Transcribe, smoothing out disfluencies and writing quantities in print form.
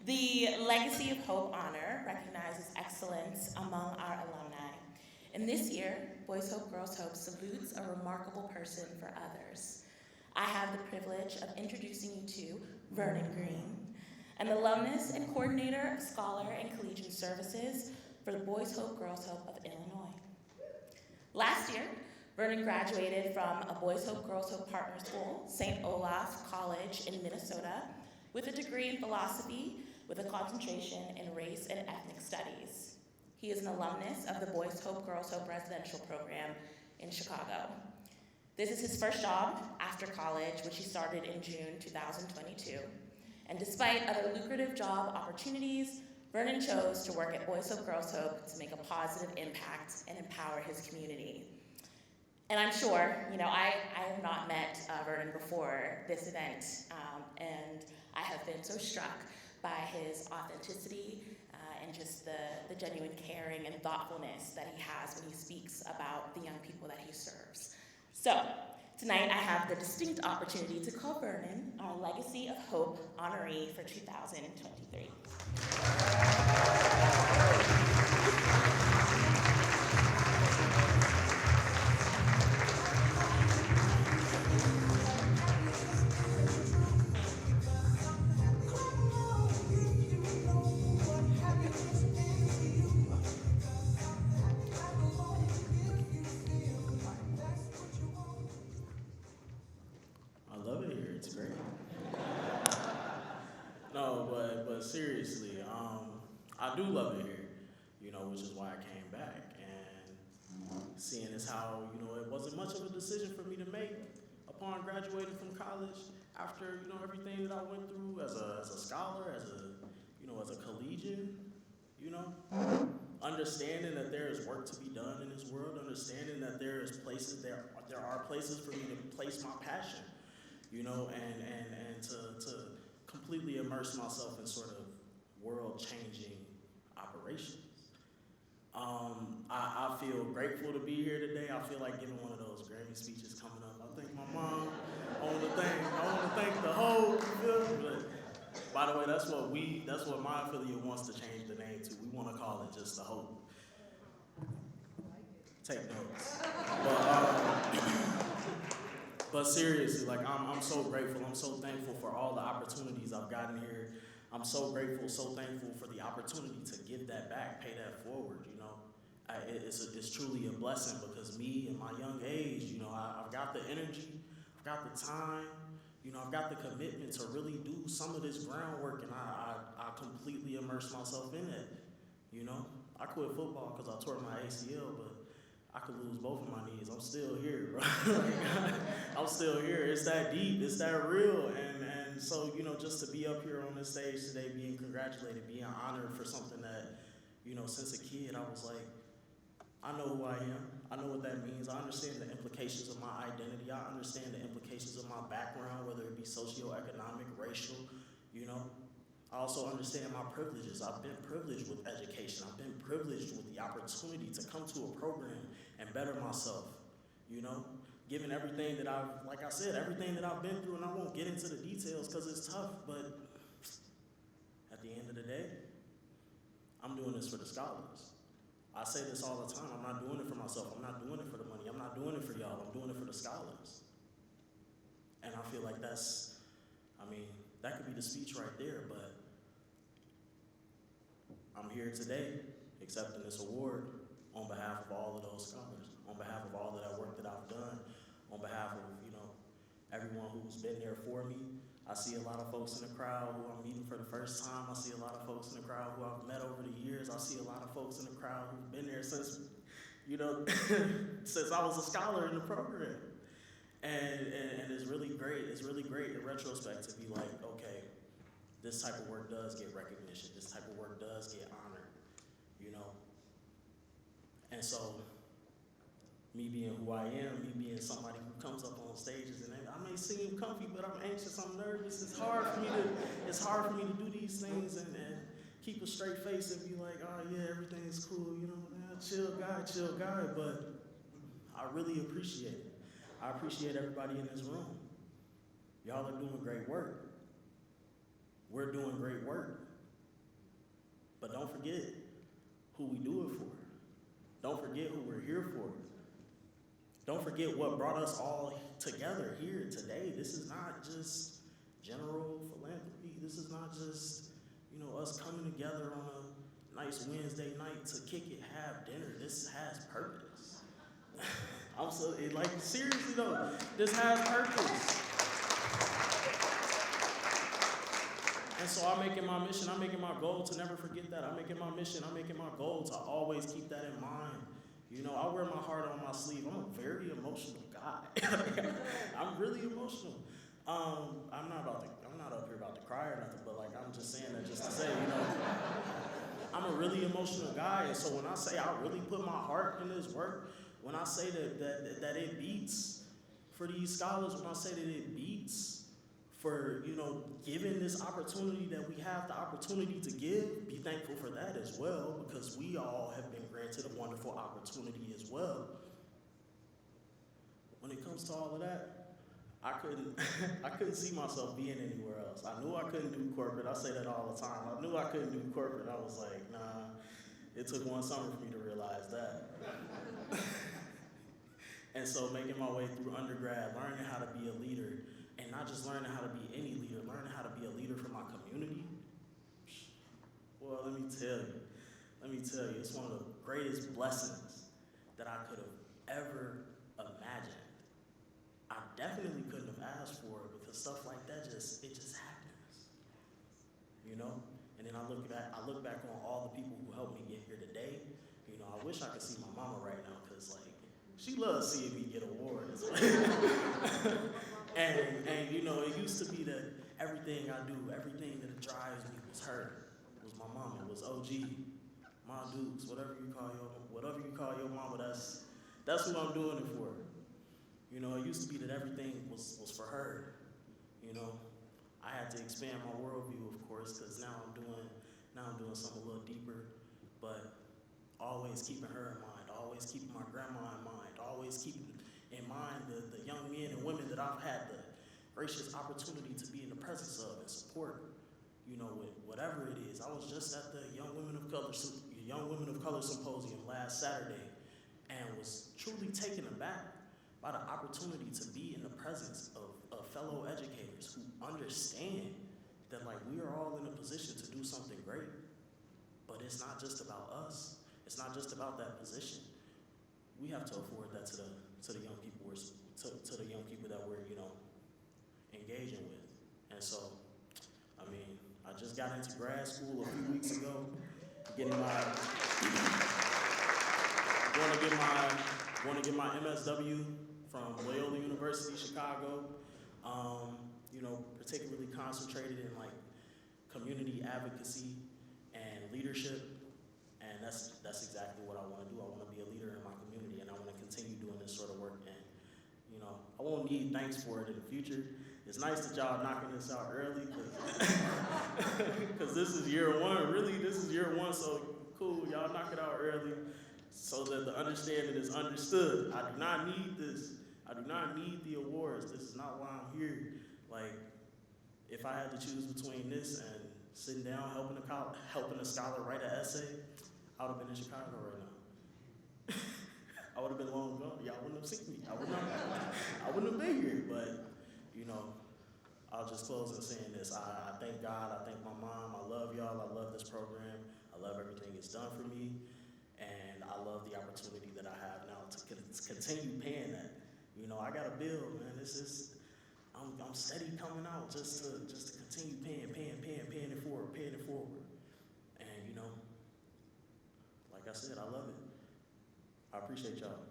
The Legacy of Hope Honor recognizes excellence among our alumni. And this year, Boys Hope, Girls Hope salutes a remarkable person for others. I have the privilege of introducing you to Vernon Green, an alumnus and coordinator of Scholar and Collegian Services for the Boys Hope, Girls Hope of Illinois. Last year, Vernon graduated from a Boys Hope, Girls Hope partner school, St. Olaf College in Minnesota, with a degree in philosophy with a concentration in race and ethnic studies. He is an alumnus of the Boys Hope, Girls Hope residential program in Chicago. This is his first job after college, which he started in June 2022. And despite other lucrative job opportunities, Vernon chose to work at Boys Hope, Girls Hope to make a positive impact and empower his community. And I'm sure, I have not met Vernon before this event, and I have been so struck by his authenticity and just the genuine caring and thoughtfulness that he has when he speaks about the young people that he serves. So, tonight I have the distinct opportunity to call Vernon our Legacy of Hope honoree for 2023. Seriously, I do love it here, which is why I came back. And seeing as how, it wasn't much of a decision for me to make upon graduating from college after, everything that I went through as a scholar, as a collegian, understanding that there is work to be done in this world, understanding that there are places for me to place my passion, and to completely immerse myself in sort of world-changing operations. I feel grateful to be here today. I feel like giving one of those Grammy speeches coming up. I thank my mom. I want to thank the whole film. But by the way, that's what my affiliate wants to change the name to. We want to call it just the Hope. Take notes. But seriously, I'm so grateful. I'm so thankful for all the opportunities I've gotten here. I'm so grateful, so thankful for the opportunity to give that back, pay that forward. It's truly a blessing because me, in my young age, I've got the energy, I've got the time, I've got the commitment to really do some of this groundwork, and I completely immerse myself in it. I quit football because I tore my ACL, but I could lose both of my knees. I'm still here, bro. I'm still here. It's that deep. It's that real. And so, just to be up here on this stage today, being congratulated, being honored for something that, since a kid, I was like, I know who I am. I know what that means. I understand the implications of my identity. I understand the implications of my background, whether it be socioeconomic, racial, I also understand my privileges. I've been privileged with education. I've been privileged with the opportunity to come to a program and better myself, given everything that everything that I've been through, and I won't get into the details because it's tough, but at the end of the day, I'm doing this for the scholars. I say this all the time. I'm not doing it for myself. I'm not doing it for the money. I'm not doing it for y'all. I'm doing it for the scholars. And I feel like that could be the speech right there, but I'm here today accepting this award on behalf of all of those scholars, on behalf of all of that work that I've done, on behalf of, everyone who's been there for me. I see a lot of folks in the crowd who I'm meeting for the first time. I see a lot of folks in the crowd who I've met over the years. I see a lot of folks in the crowd who've been there since, since I was a scholar in the program. And it's really great. It's really great in retrospect to be like, okay, this type of work does get recognition. This type of work does get honored, And so, me being who I am, me being somebody who comes up on stages, and I may seem comfy, but I'm anxious, I'm nervous. It's hard for me to do these things and keep a straight face and be like, oh yeah, everything's cool, chill guy. But I really appreciate it. I appreciate everybody in this room. Y'all are doing great work. We're doing great work. But don't forget who we do it for. Don't forget who we're here for. Don't forget what brought us all together here today. This is not just general philanthropy. This is not just, us coming together on a nice Wednesday night to kick it, have dinner. This has purpose. Seriously though, this has purpose. And so I'm making my mission, I'm making my goal to never forget that. I'm making my mission, I'm making my goal to always keep that in mind. I wear my heart on my sleeve. I'm a very emotional guy. I'm really emotional. I'm not up here about to cry or nothing, but I'm just saying that just to say, I'm a really emotional guy, and so when I say I really put my heart in this work, when I say that it beats for these scholars, when I say that it beats for, giving this opportunity that we have the opportunity to give, be thankful for that as well, because we all have been granted a wonderful opportunity as well. When it comes to all of that, I couldn't see myself being anywhere else. I knew I couldn't do corporate. I say that all the time. I knew I couldn't do corporate. I was like, nah, it took one summer for me to realize that. And so making my way through undergrad, learning how to be a leader, and not just learning how to be any leader, learning how to be a leader for my community. Well, let me tell you, it's one of the greatest blessings that I could have ever imagined. I definitely couldn't have asked for it, because stuff like that it just happens, And then I look back on all the people who helped me get here today. I wish I could see my mama right now, because she loves seeing me get awards. and it used to be that everything I do, everything that drives me was her, was my mama, was OG, Ma Dukes, whatever you call your mama, that's who I'm doing it for. It used to be that everything was for her. I had to expand my worldview, of course, because now I'm doing something a little deeper, but always keeping her in mind, always keeping my grandma in mind, always keeping in mind the young men and women that I've had the gracious opportunity to be in the presence of and support, with whatever it is. I was just at the Young Women of Color Symposium last Saturday and was truly taken aback by the opportunity to be in the presence of fellow educators who understand that we are all in a position to do something great, but it's not just about us. It's not just about that position. We have to afford that to the young people to the young people that we're engaging with. And so, I just got into grad school a few weeks ago, want to get my MSW from Loyola University, Chicago. Particularly concentrated in community advocacy and leadership, and that's exactly what I want to do. I want to be a leader in my community, and I want to continue doing this sort of work. And I won't need thanks for it in the future. It's nice that y'all knocking this out early, because this is year one. Really, this is year one, so cool. Y'all knock it out early, so that the understanding is understood. I do not need this. I do not need the awards. This is not why I'm here. If I had to choose between this and sitting down helping a scholar write an essay, I would have been in Chicago right now. I would have been long gone. Y'all wouldn't have seen me. I wouldn't have been here. But I'll just close in saying this. I thank God. I thank my mom. I love y'all. I love this program. I love everything it's done for me, and I love the opportunity that I have now to continue paying that. I got a bill, man. I'm steady coming out just to continue paying it forward. And like I said, I love it. I appreciate y'all.